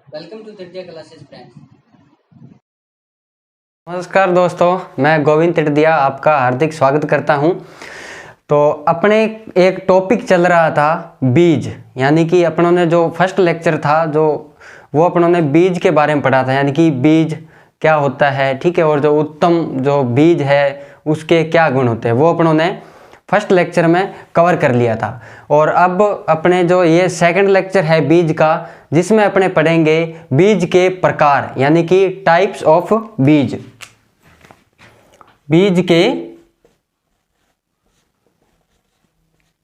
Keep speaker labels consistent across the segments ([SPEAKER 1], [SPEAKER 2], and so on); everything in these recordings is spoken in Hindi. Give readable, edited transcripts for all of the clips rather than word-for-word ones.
[SPEAKER 1] Welcome to Tirdiya classes friends.
[SPEAKER 2] नमस्कार दोस्तों, मैं गोविंद तिरदिया आपका हार्दिक स्वागत करता हूं। तो अपने एक टॉपिक चल रहा था बीज, यानी कि अपनों ने जो फर्स्ट लेक्चर था वो अपनों ने बीज के बारे में पढ़ा था, यानी कि बीज क्या होता है, ठीक है, और जो उत्तम जो बीज है उसके क्या गुण होते हैं वो अपनों ने फर्स्ट लेक्चर में कवर कर लिया था। और अब अपने जो ये सेकंड लेक्चर है बीज का, जिसमें अपने पढ़ेंगे बीज के प्रकार, यानी कि टाइप्स ऑफ बीज। बीज के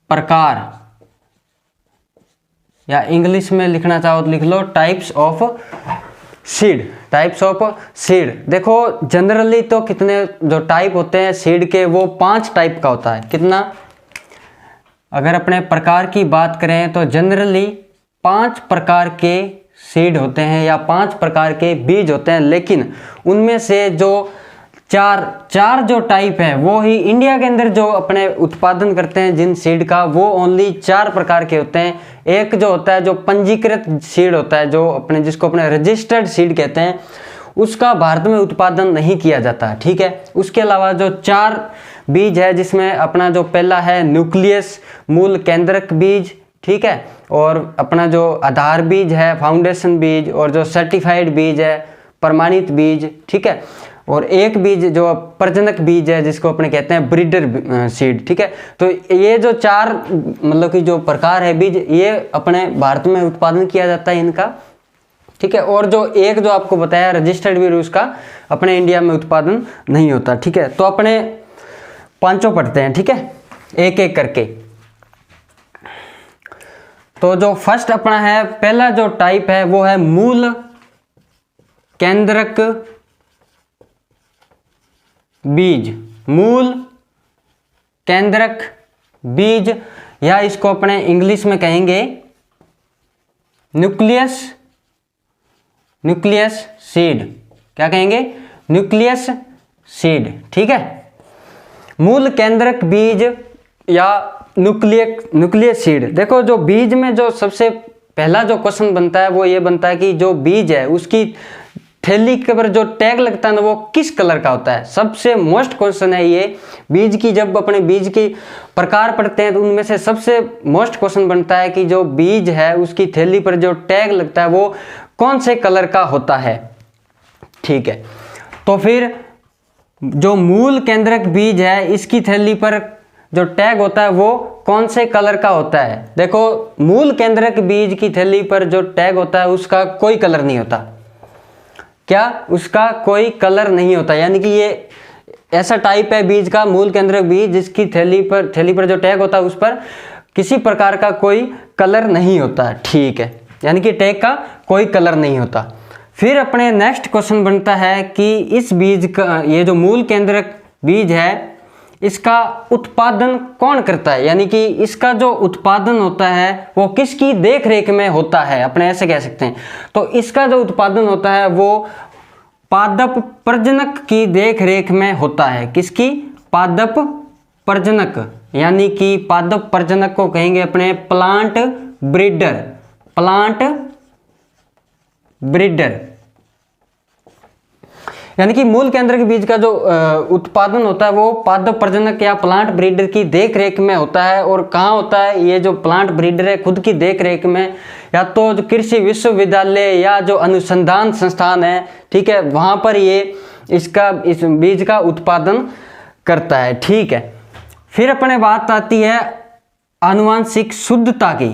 [SPEAKER 2] प्रकार, या इंग्लिश में लिखना चाहो तो लिख लो types of seed. Types of seed, देखो जनरली तो कितने जो टाइप होते हैं सीड के, वो 5 टाइप का होता है। कितना? अगर अपने प्रकार की बात करें तो जनरली 5 प्रकार के सीड होते हैं या 5 प्रकार के बीज होते हैं, लेकिन उनमें से जो चार जो टाइप है वो ही इंडिया के अंदर जो अपने उत्पादन करते हैं जिन सीड का, वो ओनली 4 प्रकार के होते हैं। एक जो होता है जो पंजीकृत सीड होता है, जो अपने जिसको अपने रजिस्टर्ड सीड कहते हैं, उसका भारत में उत्पादन नहीं किया जाता, ठीक है। उसके अलावा जो 4 बीज है, जिसमें अपना जो पहला है न्यूक्लियस, मूल केंद्रक बीज, ठीक है, और अपना जो आधार बीज है फाउंडेशन बीज, और जो सर्टिफाइड बीज है प्रमाणित बीज, ठीक है, और एक बीज जो प्रजनक बीज है जिसको अपने कहते हैं ब्रीडर सीड, ठीक है। तो ये जो 4 मतलब कि जो प्रकार है बीज, ये अपने भारत में उत्पादन किया जाता है इनका, ठीक है। और जो एक जो आपको बताया रजिस्टर्ड बीज, उसका अपने इंडिया में उत्पादन नहीं होता, ठीक है। तो अपने पांचों पढ़ते हैं, ठीक है, एक एक करके। तो जो फर्स्ट अपना है, पहला जो टाइप है वो है मूल केंद्रक बीज। मूल केंद्रक बीज, या इसको अपने इंग्लिश में कहेंगे न्यूक्लियस सीड। क्या कहेंगे? न्यूक्लियस सीड, ठीक है। मूल केंद्रक बीज या न्यूक्लियस सीड। देखो जो बीज में जो सबसे पहला जो क्वेश्चन बनता है वो ये बनता है कि जो बीज है उसकी थैली के ऊपर जो टैग लगता है ना, वो किस कलर का होता है। सबसे मोस्ट क्वेश्चन है ये बीज की। जब अपने बीज की प्रकार पढ़ते हैं तो उनमें से सबसे मोस्ट क्वेश्चन बनता है कि जो बीज है उसकी थैली पर जो टैग लगता है वो कौन से कलर का होता है, ठीक है। तो फिर जो मूल केंद्रक बीज है, इसकी थैली पर जो टैग होता है वो कौन से कलर का होता है। देखो मूल केंद्रक बीज की थैली पर जो टैग होता है उसका कोई कलर नहीं होता। क्या? उसका कोई कलर नहीं होता, यानी कि ये ऐसा टाइप है बीज का, मूल केंद्रक बीज, जिसकी थैली पर जो टैग होता है उस पर किसी प्रकार का कोई कलर नहीं होता, ठीक है, यानी कि टैग का कोई कलर नहीं होता। फिर अपने नेक्स्ट क्वेश्चन बनता है कि इस बीज का, ये जो मूल केंद्रक बीज है, इसका उत्पादन कौन करता है, यानी कि इसका जो उत्पादन होता है वो किसकी देख रेख में होता है, अपने ऐसे कह सकते हैं। तो इसका जो उत्पादन होता है वो पादप प्रजनक की देख रेख में होता है। किसकी? पादप प्रजनक, यानी कि पादप प्रजनक को कहेंगे अपने प्लांट ब्रीडर। प्लांट ब्रीडर, यानी कि मूल केंद्र के बीज का जो उत्पादन होता है वो पादप प्रजनक या प्लांट ब्रीडर की देख रेख में होता है। और कहाँ होता है ये जो प्लांट ब्रीडर है, खुद की देख रेख में, या तो जो कृषि विश्वविद्यालय या जो अनुसंधान संस्थान है, ठीक है, वहाँ पर ये इस बीज का उत्पादन करता है, ठीक है। फिर अपने बात आती है आनुवांशिक शुद्धता की।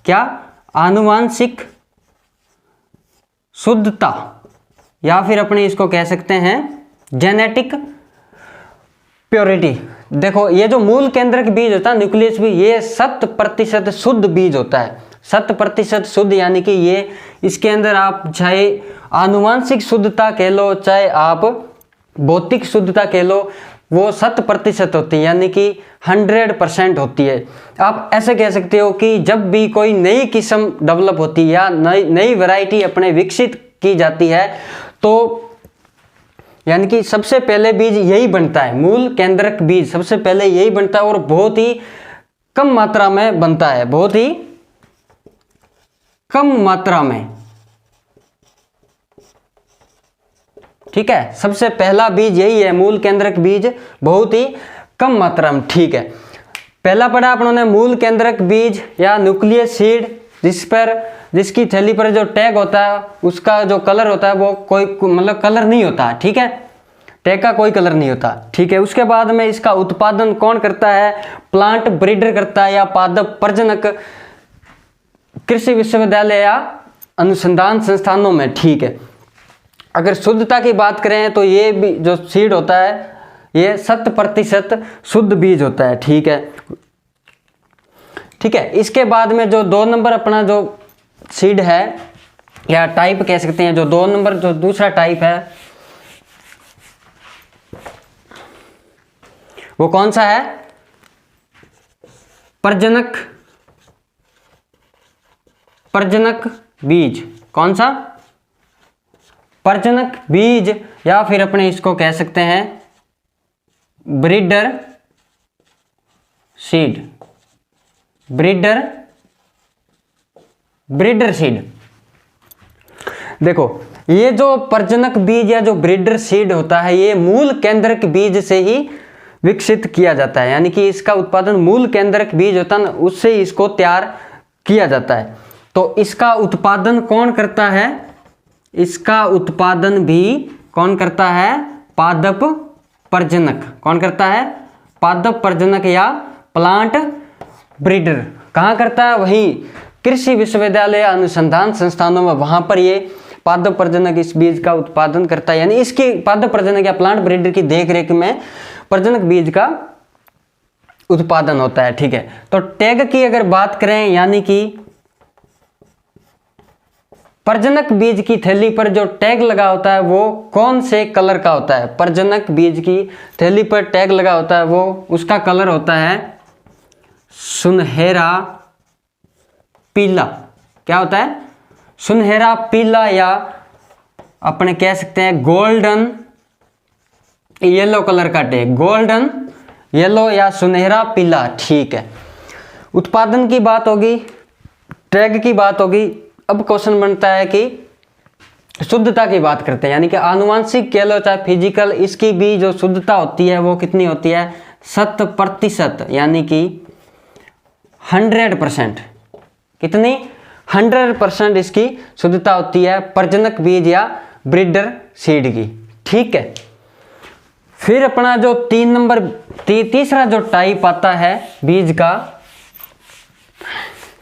[SPEAKER 2] क्या? आनुवांशिक शुद्धता, या फिर अपने इसको कह सकते हैं जेनेटिक प्योरिटी। देखो ये जो मूल केंद्रक बीज होता है न्यूक्लियस बीज, ये 100% शुद्ध बीज होता है। 100% शुद्ध, यानी कि ये इसके अंदर आप चाहे आनुवांशिक शुद्धता कह लो, चाहे आप भौतिक शुद्धता कह लो, वो 100% होती है, यानी कि 100% होती है। आप ऐसे कह सकते हो कि जब भी कोई नई किस्म डेवलप होती है या नई वैरायटी अपने विकसित की जाती है, तो यानी कि सबसे पहले बीज यही बनता है, मूल केंद्रक बीज सबसे पहले यही बनता है, और बहुत ही कम मात्रा में बनता है, बहुत ही कम मात्रा में, ठीक है, सबसे पहला बीज यही है, मूल केंद्रक बीज बहुत ही कम मात्रा में। ठीक है, पहला पढ़ा अपन ने मूल केंद्रक बीज या न्यूक्लियस सीड, जिसकी थैली पर जो टैग होता है उसका जो कलर होता है वो कोई मतलब कलर नहीं होता। ठीक है, टैग का कोई कलर नहीं होता। ठीक है, उसके बाद में इसका उत्पादन कौन करता है? प्लांट ब्रीडर करता है या पादप प्रजनक कृषि विश्वविद्यालय या अनुसंधान संस्थानों में। ठीक है, अगर शुद्धता की बात करें तो ये भी जो सीड होता है ये 100% शुद्ध बीज होता है। ठीक है, ठीक है, इसके बाद में जो 2 नंबर अपना जो सीड है या टाइप कह सकते हैं, जो 2 नंबर जो दूसरा टाइप है वो कौन सा है? प्रजनक बीज। कौन सा? प्रजनक बीज, या फिर अपने इसको कह सकते हैं ब्रीडर सीड। Breeder seed. देखो, ये जो प्रजनक बीज या जो ब्रीडर सीड होता है ये मूल केंद्रक बीज से ही विकसित किया जाता है, यानी कि इसका उत्पादन मूल केंद्रक बीज होता है ना, उससे ही इसको तैयार किया जाता है। तो इसका उत्पादन कौन करता है? इसका उत्पादन भी कौन करता है? पादप प्रजनक। कौन करता है? पादप प्रजनक या प्लांट ब्रीडर। कहाँ करता है? वही कृषि विश्वविद्यालय अनुसंधान संस्थानों में, वहां पर ये पादप प्रजनक इस बीज का उत्पादन करता है, यानी इसकी पादप प्रजनक या प्लांट ब्रीडर की देखरेख में प्रजनक बीज का उत्पादन होता है। ठीक है, तो टैग की अगर बात करें, यानी कि प्रजनक बीज की थैली पर जो टैग लगा होता है वो कौन से कलर का होता है? प्रजनक बीज की थैली पर टैग लगा होता है वो उसका कलर होता है सुनहरा पीला। क्या होता है? सुनहरा पीला, या अपने कह सकते हैं गोल्डन येलो कलर का टैग, गोल्डन येलो या सुनहरा पीला। ठीक है, उत्पादन की बात होगी, टैग की बात होगी। अब क्वेश्चन बनता है कि शुद्धता की बात करते हैं, यानी कि आनुवांशिक कह लो चाहे फिजिकल, इसकी भी जो शुद्धता होती है वो कितनी होती है? 100%, यानी कि 100%। कितनी? 100% इसकी शुद्धता होती है प्रजनक बीज या ब्रीडर सीड की। ठीक है, फिर अपना जो 3 नंबर तीसरा जो टाइप आता है बीज का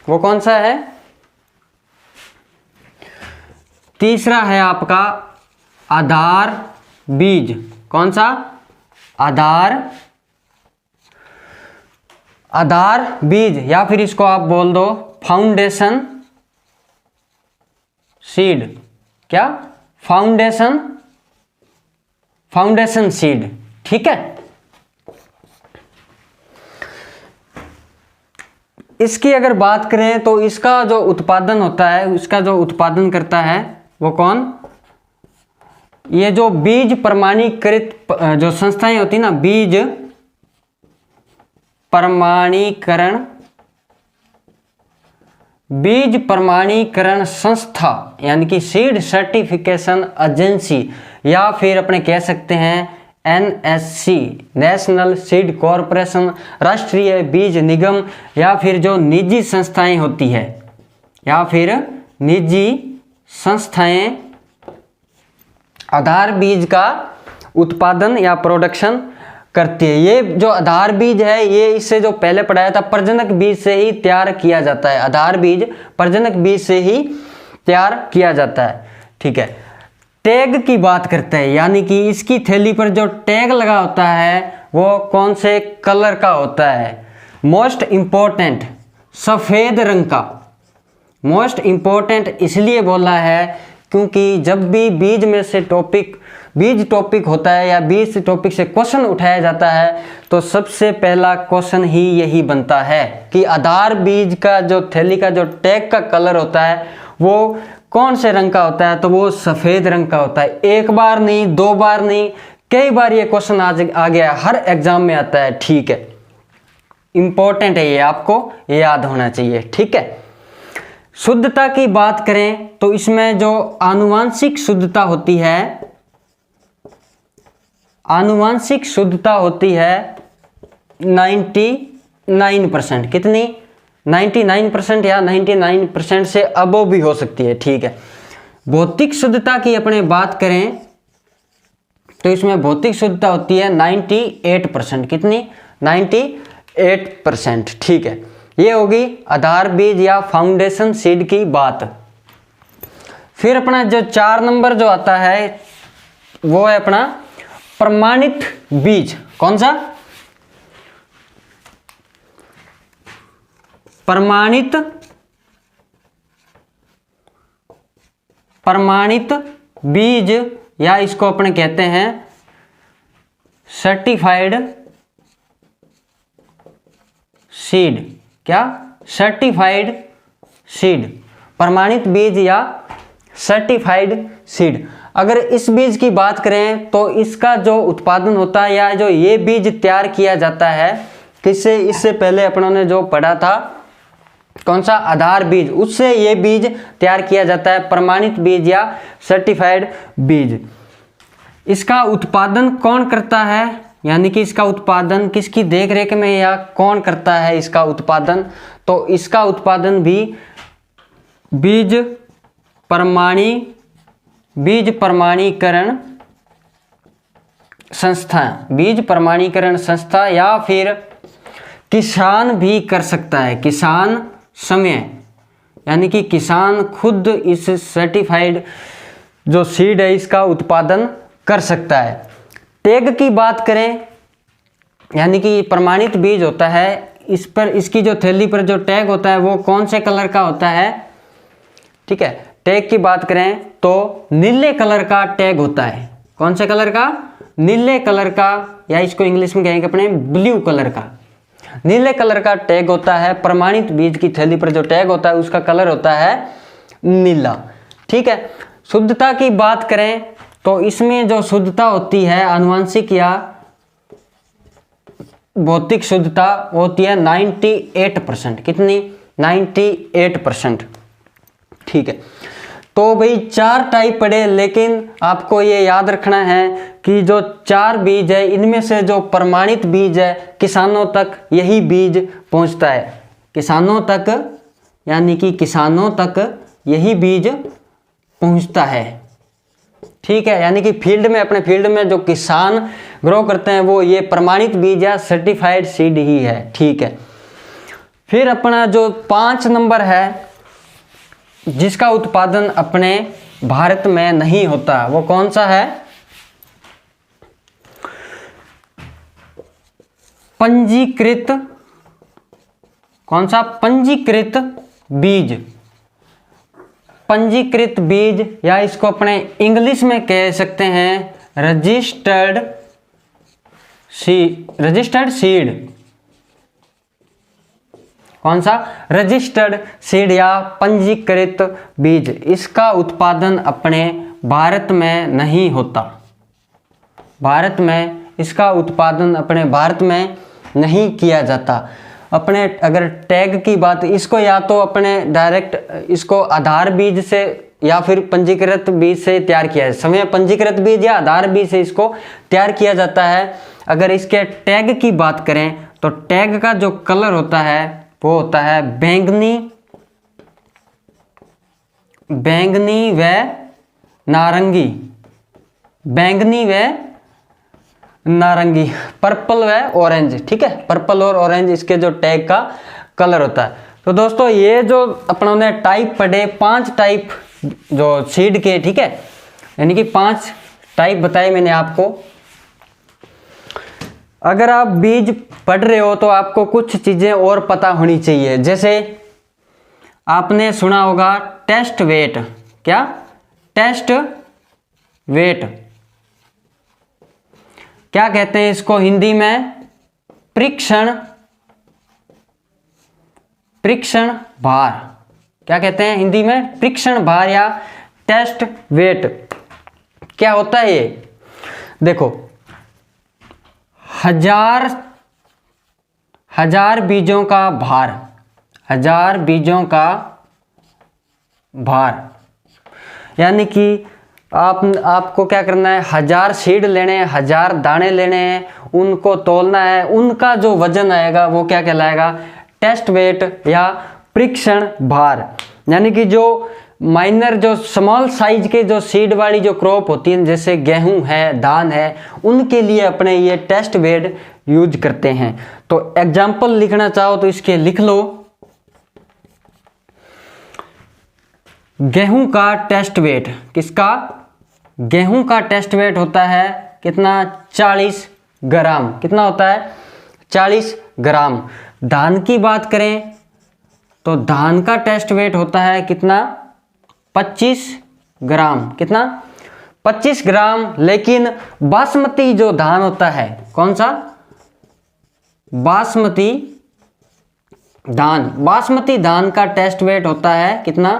[SPEAKER 2] वो कौन सा है? तीसरा है आपका आधार बीज। कौन सा? आधार बीज, या फिर इसको आप बोल दो फाउंडेशन सीड। क्या? Foundation seed. ठीक है, इसकी अगर बात करें तो इसका जो उत्पादन होता है, उसका जो उत्पादन करता है वो कौन? ये जो बीज प्रमाणीकृत जो संस्थाएं होती है ना, बीज प्रमाणीकरण संस्था, यानी कि सीड सर्टिफिकेशन एजेंसी, या फिर अपने कह सकते हैं NSC, नेशनल सीड कॉरपोरेशन, राष्ट्रीय बीज निगम, या फिर जो निजी संस्थाएं होती है, या फिर निजी संस्थाएं आधार बीज का उत्पादन या प्रोडक्शन करती है। ये जो आधार बीज है ये इससे जो पहले पढ़ाया था प्रजनक बीज से ही तैयार किया जाता है। आधार बीज प्रजनक बीज से ही तैयार किया जाता है। ठीक है, टैग की बात करते हैं, यानी कि इसकी थैली पर जो टैग लगा होता है वो कौन से कलर का होता है? मोस्ट इंपॉर्टेंट सफ़ेद रंग का। मोस्ट इंपॉर्टेंट इसलिए बोला है क्योंकि जब भी बीज में से बीज टॉपिक होता है या बीज टॉपिक से क्वेश्चन उठाया जाता है तो सबसे पहला क्वेश्चन ही यही बनता है कि आधार बीज का जो थैली का जो टैग का कलर होता है वो कौन से रंग का होता है? तो वो सफ़ेद रंग का होता है। एक बार नहीं, 2 बार नहीं, कई बार ये क्वेश्चन आ गया, हर एग्जाम में आता है। ठीक है, इंपॉर्टेंट है ये, आपको याद होना चाहिए। ठीक है, शुद्धता की बात करें तो इसमें जो आनुवांशिक शुद्धता होती है आनुवांशिक शुद्धता होती है 99%। कितनी? 99% या 99% से अबव भी हो सकती है, ठीक है। भौतिक शुद्धता की अपने बात करें तो इसमें भौतिक शुद्धता होती है 98%। कितनी? 98%, ठीक है। ये होगी आधार बीज या फाउंडेशन सीड की बात। फिर अपना जो 4 नंबर जो आता है वो है अपना प्रमाणित बीज। कौन सा? प्रमाणित बीज, या इसको अपने कहते हैं सर्टिफाइड सीड। क्या? सर्टिफाइड सीड, प्रमाणित बीज या सर्टिफाइड सीड। अगर इस बीज की बात करें तो इसका जो उत्पादन होता है या जो ये बीज तैयार किया जाता है किससे? इससे पहले अपनों ने जो पढ़ा था कौन सा? आधार बीज, उससे ये बीज तैयार किया जाता है प्रमाणित बीज या सर्टिफाइड बीज। इसका उत्पादन कौन करता है, यानी कि इसका उत्पादन किसकी देखरेख में या कौन करता है इसका उत्पादन? तो इसका उत्पादन भी बीज प्रमाणीकरण संस्था या फिर किसान भी कर सकता है। किसान समय, यानी कि किसान खुद इस सर्टिफाइड जो सीड है इसका उत्पादन कर सकता है। टैग की बात करें, यानी कि प्रमाणित बीज होता है, इस पर इसकी जो थैली पर जो टैग होता है वो कौन से कलर का होता है? ठीक है, टैग की बात करें तो नीले कलर का टैग होता है। कौन से कलर का? नीले कलर का, या इसको इंग्लिश में कहेंगे अपने ब्लू कलर का। नीले कलर का टैग होता है। प्रमाणित बीज की थैली पर जो टैग होता है उसका कलर होता है नीला, ठीक है। शुद्धता की बात करें तो इसमें जो शुद्धता होती है आनुवांशिक या भौतिक शुद्धता होती है 98%। कितनी? 98%, ठीक है। तो भाई 4 टाइप पड़े, लेकिन आपको ये याद रखना है कि जो 4 बीज है इनमें से जो प्रमाणित बीज है किसानों तक यही बीज पहुंचता है। किसानों तक, यानी कि किसानों तक यही बीज पहुंचता है, ठीक है। यानी कि फील्ड में, अपने फील्ड में जो किसान ग्रो करते हैं वो ये प्रमाणित बीज या सर्टिफाइड सीड ही है, ठीक है। फिर अपना जो 5 नंबर है जिसका उत्पादन अपने भारत में नहीं होता, वो कौन सा है? पंजीकृत। कौन सा? पंजीकृत बीज। पंजीकृत बीज, या इसको अपने इंग्लिश में कह सकते हैं रजिस्टर्ड सीड। कौन सा? रजिस्टर्ड सीड या पंजीकृत बीज। इसका उत्पादन अपने भारत में नहीं होता। भारत में इसका उत्पादन अपने भारत में नहीं किया जाता। अपने अगर टैग की बात, इसको या तो अपने डायरेक्ट इसको आधार बीज से या फिर पंजीकृत बीज से तैयार किया है। समय पंजीकृत बीज या आधार बीज से इसको तैयार किया जाता है। अगर इसके टैग की बात करें तो टैग का जो कलर होता है वो होता है बैंगनी व नारंगी। बैंगनी व नारंगी, पर्पल व ऑरेंज, ठीक है। पर्पल और ऑरेंज इसके जो टैग का कलर होता है। तो दोस्तों ये जो अपनों ने टाइप पढ़े, 5 टाइप जो सीड के, ठीक है, यानी कि 5 टाइप बताए मैंने आपको। अगर आप बीज पढ़ रहे हो तो आपको कुछ चीजें और पता होनी चाहिए। जैसे आपने सुना होगा टेस्ट वेट। क्या? Test weight. क्या कहते हैं इसको हिंदी में? परीक्षण भार। क्या कहते हैं हिंदी में? परीक्षण भार या टेस्ट वेट। क्या होता है ये? देखो, हजार बीजों का भार, 1000 बीजों का भार, यानी कि आपको क्या करना है, 1000 सीड लेने हैं, 1000 दाने लेने हैं, उनको तोलना है, उनका जो वजन आएगा वो क्या कहलाएगा, टेस्ट वेट या परीक्षण भार। यानी कि जो माइनर जो स्मॉल साइज के जो सीड वाली जो क्रॉप होती है जैसे गेहूं है, धान है, उनके लिए अपने ये टेस्ट वेट यूज करते हैं। तो एग्जाम्पल लिखना चाहो तो इसके लिख लो। गेहूं का टेस्ट वेट, किसका, गेहूं का टेस्ट वेट होता है कितना, 40 ग्राम। कितना होता है, 40 ग्राम। धान की बात करें तो धान का टेस्ट वेट होता है कितना, 25 ग्राम। कितना, 25 ग्राम। लेकिन बासमती जो धान होता है, कौन सा, बासमती धान, बासमती धान का टेस्ट वेट होता है कितना,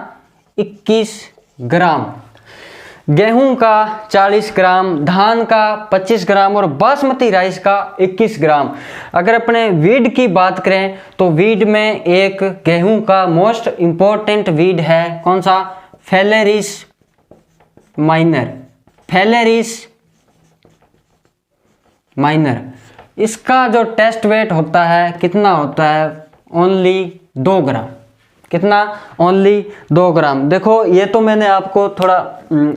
[SPEAKER 2] 21 ग्राम। गेहूं का 40 ग्राम, धान का 25 ग्राम और बासमती राइस का 21 ग्राम। अगर अपने वीड की बात करें तो वीड में एक गेहूं का मोस्ट इंपॉर्टेंट वीड है, कौन सा, फेलेरिस माइनर। फेलेरिस माइनर, इसका जो टेस्ट वेट होता है कितना होता है, ओनली 2 ग्राम। कितना, ओनली 2 ग्राम। देखो ये तो मैंने आपको थोड़ा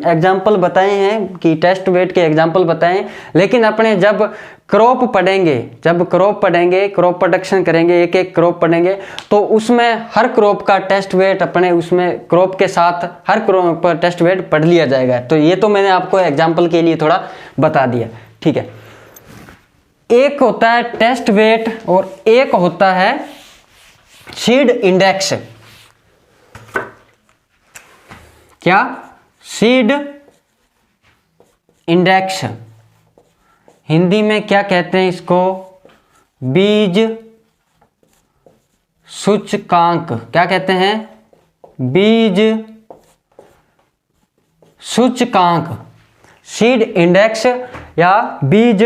[SPEAKER 2] एग्जाम्पल बताए हैं कि टेस्ट वेट के एग्जाम्पल बताए हैं, लेकिन अपने जब क्रॉप पढ़ेंगे, जब क्रॉप पढ़ेंगे, क्रॉप प्रोडक्शन करेंगे, एक एक क्रॉप पढ़ेंगे, तो उसमें हर क्रॉप का टेस्ट वेट अपने उसमें क्रॉप के साथ हर क्रॉप पर टेस्ट वेट पढ़ लिया जाएगा। तो ये तो मैंने आपको एग्जाम्पल के लिए थोड़ा बता दिया, ठीक है। एक होता है टेस्ट वेट और एक होता है सीड इंडेक्स। क्या, सीड इंडेक्स। हिंदी में क्या कहते हैं इसको, बीज सूचकांक। क्या कहते हैं, बीज सूचकांक, सीड इंडेक्स या बीज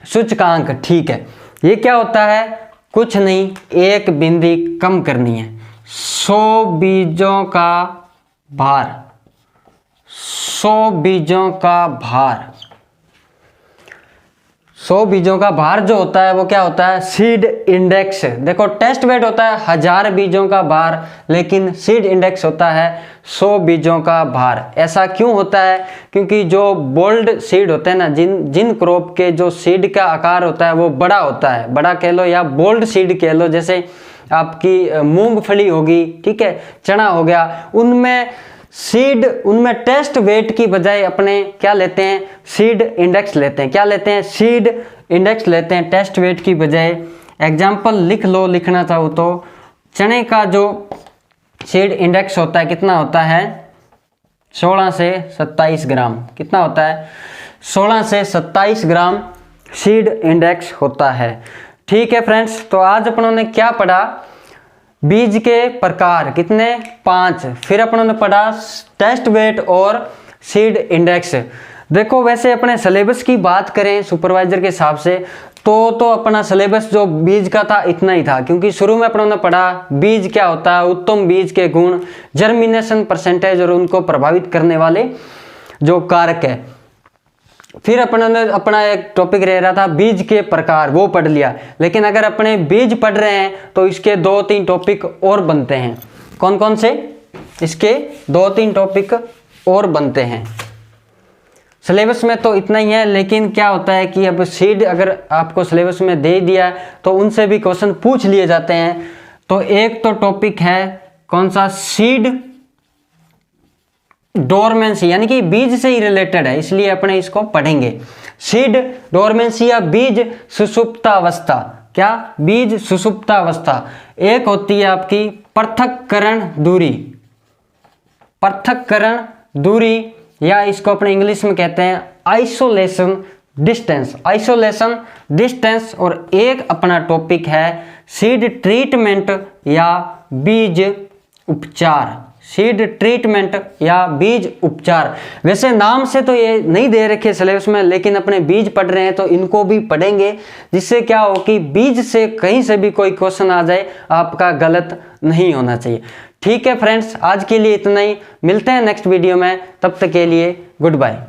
[SPEAKER 2] सूचकांक, ठीक है। ये क्या होता है, कुछ नहीं, एक बिंदी कम करनी है। 100 बीजों का भार, 100 बीजों का भार, 100 बीजों का भार जो होता है वो क्या होता है, सीड इंडेक्स। देखो टेस्ट वेट होता है 1000 बीजों का भार, लेकिन सीड इंडेक्स होता है 100 बीजों का भार। ऐसा क्यों होता है, क्योंकि जो बोल्ड सीड होते हैं ना, जिन क्रॉप के जो सीड का आकार होता है वो बड़ा होता है, बड़ा कह लो या बोल्ड सीड कह लो, जैसे आपकी मूंगफली होगी, ठीक है, चना हो गया, उनमें सीड, उनमें टेस्ट वेट की बजाय अपने क्या लेते हैं, सीड इंडेक्स लेते हैं। क्या लेते हैं, सीड इंडेक्स लेते हैं टेस्ट वेट की बजाय। एग्जाम्पल लिख लो, लिखना चाहो तो, चने का जो सीड इंडेक्स होता है कितना होता है, 16 से 27 ग्राम। कितना होता है, 16 से 27 ग्राम सीड इंडेक्स होता है, ठीक है फ्रेंड्स। तो आज अपनों ने क्या पढ़ा, बीज के प्रकार कितने, 5। फिर अपनों ने पढ़ा टेस्ट वेट और सीड इंडेक्स। देखो वैसे अपने सिलेबस की बात करें सुपरवाइजर के हिसाब से तो अपना सिलेबस जो बीज का था इतना ही था, क्योंकि शुरू में अपनों ने पढ़ा बीज क्या होता है, उत्तम बीज के गुण, जर्मिनेशन परसेंटेज और उनको प्रभावित करने वाले जो कारक है। फिर अपना एक टॉपिक रह रहा था बीज के प्रकार, वो पढ़ लिया। लेकिन अगर अपने बीज पढ़ रहे हैं तो इसके 2-3 टॉपिक और बनते हैं। कौन कौन से, इसके 2-3 टॉपिक और बनते हैं। सिलेबस में तो इतना ही है, लेकिन क्या होता है कि अब सीड अगर आपको सिलेबस में दे दिया तो उनसे भी क्वेश्चन पूछ लिए जाते हैं। तो एक तो टॉपिक है कौन सा, सीड डोरमेंसी, यानी कि बीज से ही रिलेटेड है, इसलिए अपने इसको पढ़ेंगे। सीड डोरमेंसी या बीज सुसुप्तावस्था। क्या, बीज सुसुप्तावस्था। एक होती है आपकी पृथक्करण दूरी, पृथक्करण दूरी, या इसको अपने इंग्लिश में कहते हैं आइसोलेशन डिस्टेंस, आइसोलेशन डिस्टेंस। और एक अपना टॉपिक है सीड ट्रीटमेंट या बीज उपचार। सीड ट्रीटमेंट या बीज उपचार। वैसे नाम से तो ये नहीं दे रखे सिलेबस में, लेकिन अपने बीज पढ़ रहे हैं तो इनको भी पढ़ेंगे, जिससे क्या हो कि बीज से कहीं से भी कोई क्वेश्चन आ जाए आपका गलत नहीं होना चाहिए। ठीक है फ्रेंड्स, आज के लिए इतना ही, मिलते हैं नेक्स्ट वीडियो में, तब तक के लिए गुड बाय।